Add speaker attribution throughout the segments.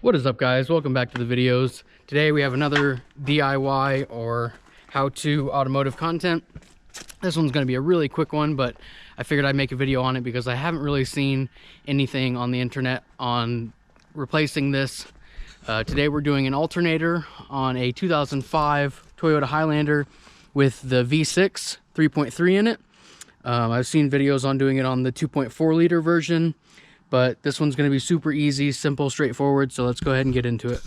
Speaker 1: What is up, guys? Welcome back to the videos. Today we have another DIY or how-to automotive content. This one's going to be a really quick one, but I figured I'd make a video on it because I haven't really seen anything on the internet on replacing this. Today we're doing an alternator on a 2005 Toyota Highlander with the V6 3.3 in it. I've seen videos on doing it on the 2.4 liter version, but this one's going to be super easy, simple, straightforward. So let's go ahead and get into it.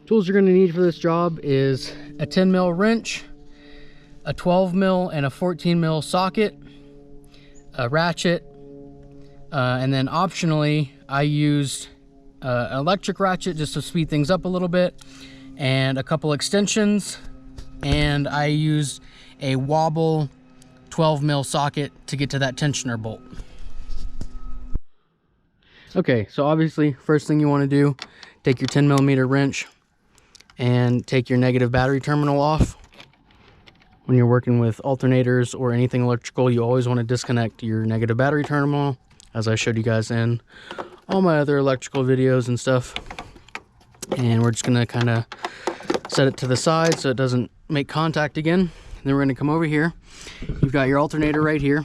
Speaker 1: Tools you're going to need for this job is a 10 mil wrench, a 12 mil and a 14 mil socket, a ratchet, and then optionally I used an electric ratchet just to speed things up a little bit, and a couple extensions, and I used a wobble 12 mil socket to get to that tensioner bolt. Okay, so obviously first thing you want to do, take your 10 millimeter wrench and take your negative battery terminal off. When you're working with alternators or anything electrical, you always want to disconnect your negative battery terminal, as I showed you guys in all my other electrical videos and stuff. And we're just going to kind of set it to the side so it doesn't make contact again. And then we're going to come over here. You've got your alternator right here.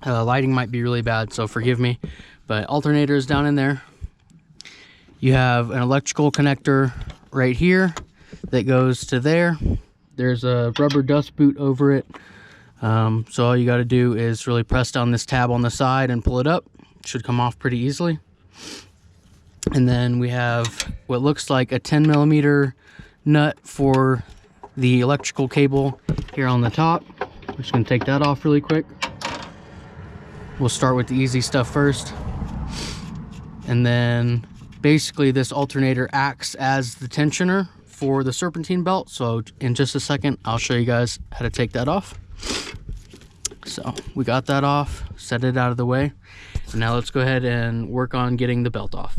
Speaker 1: Lighting might be really bad, so forgive me. But alternator is down in there. You have an electrical connector right here that goes to there. There's a rubber dust boot over it. So all you got to do is really press down this tab on the side and pull it up. It should come off pretty easily. And then we have what looks like a 10 millimeter nut for the electrical cable here on the top. I'm just going to take that off really quick. We'll start with the easy stuff first. And then basically this alternator acts as the tensioner for the serpentine belt. So in just a second, I'll show you guys how to take that off. So we got that off, set it out of the way. And now let's go ahead and work on getting the belt off.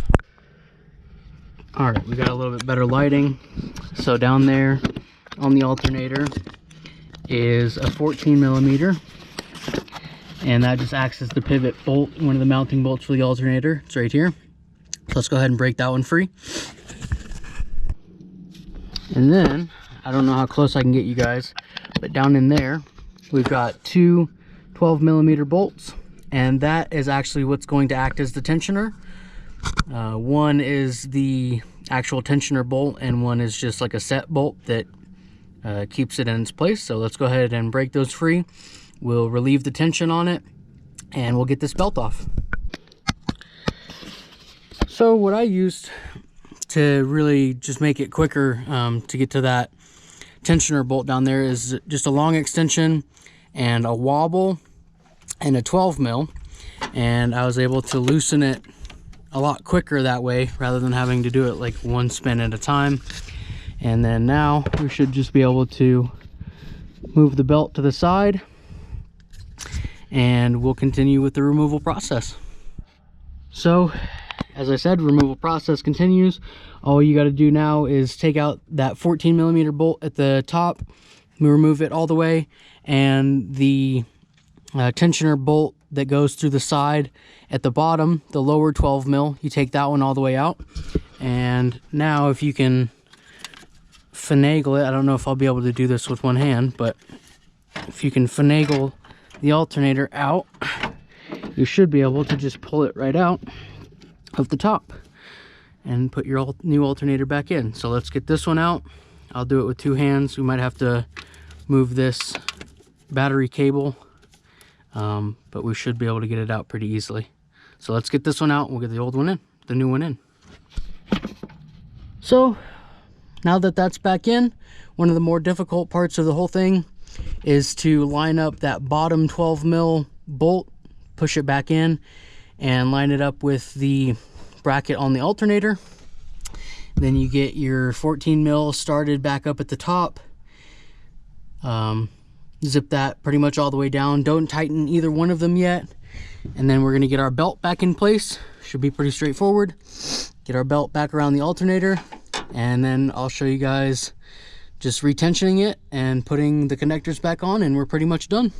Speaker 1: All right, we got a little bit better lighting. So down there on the alternator is a 14 millimeter. And that just acts as the pivot bolt, one of the mounting bolts for the alternator. It's right here. So let's go ahead and break that one free. And then, I don't know how close I can get you guys, but down in there, we've got two 12 millimeter bolts. And that is actually what's going to act as the tensioner. One is the actual tensioner bolt, and one is just like a set bolt that keeps it in its place. So let's go ahead and break those free. We'll relieve the tension on it, and we'll get this belt off. So what I used to really just make it quicker to get to that tensioner bolt down there is just a long extension and a wobble and a 12 mil. And I was able to loosen it a lot quicker that way rather than having to do it like one spin at a time. And then now we should just be able to move the belt to the side, and we'll continue with the removal process. So as I said, removal process continues. All you got to do now is take out that 14 millimeter bolt at the top, remove it all the way, and the tensioner bolt that goes through the side at the bottom, the lower 12 mil, you take that one all the way out. And now if you can finagle it, I don't know if I'll be able to do this with one hand, but if you can finagle the alternator out, you should be able to just pull it right out of the top and put your new alternator back in. So let's get this one out. I'll do it with two hands. We might have to move this battery cable, but we should be able to get it out pretty easily. So let's get this one out and we'll get the old one in, the new one in. So now that that's back in, one of the more difficult parts of the whole thing is to line up that bottom 12 mil bolt, push it back in, and line it up with the bracket on the alternator. Then you get your 14 mil started back up at the top. Zip that pretty much all the way down. Don't tighten either one of them yet. And then we're going to get our belt back in place. Should be pretty straightforward. Get our belt back around the alternator, and then I'll show you guys just retensioning it and putting the connectors back on, and we're pretty much done.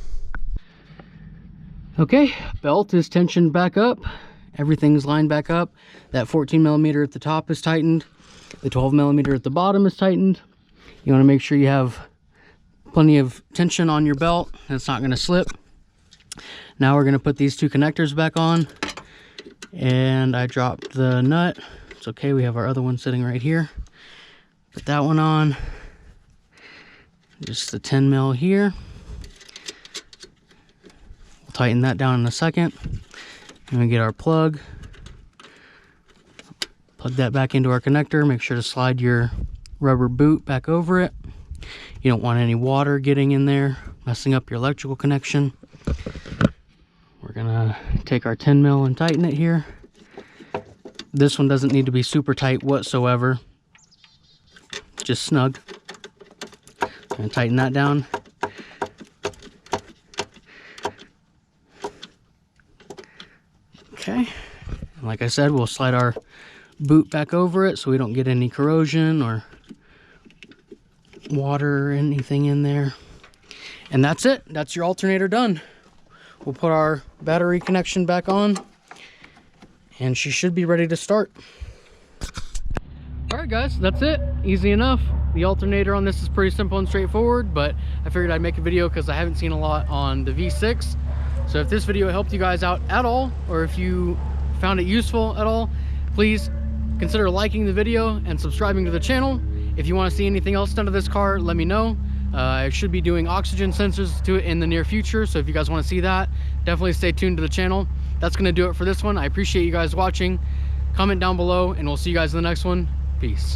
Speaker 1: Okay, belt is tensioned back up, everything's lined back up. That 14 millimeter at the top is tightened. The 12 millimeter at the bottom is tightened. You want to make sure you have plenty of tension on your belt and it's not going to slip. Now we're going to put these two connectors back on, and I dropped the nut. It's okay, we have our other one sitting right here. Put that one on. Just the 10 mil here. We'll tighten that down in a second. And we get our plug. Plug that back into our connector. Make sure to slide your rubber boot back over it. You don't want any water getting in there, messing up your electrical connection. We're gonna take our 10 mil and tighten it here. This one doesn't need to be super tight whatsoever. Just snug. Gonna tighten that down. Okay. And like I said, we'll slide our boot back over it so we don't get any corrosion or water or anything in there. And that's it. That's your alternator done. We'll put our battery connection back on and she should be ready to start. All right guys, that's it. Easy enough. The alternator on this is pretty simple and straightforward, but I figured I'd make a video because I haven't seen a lot on the V6. So if this video helped you guys out at all, or if you found it useful at all, please consider liking the video and subscribing to the channel. If you want to see anything else done to this car, let me know. I should be doing oxygen sensors to it in the near future, so if you guys want to see that, definitely stay tuned to the channel. That's going to do it for this one. I appreciate you guys watching. Comment down below, and we'll see you guys in the next one. Peace.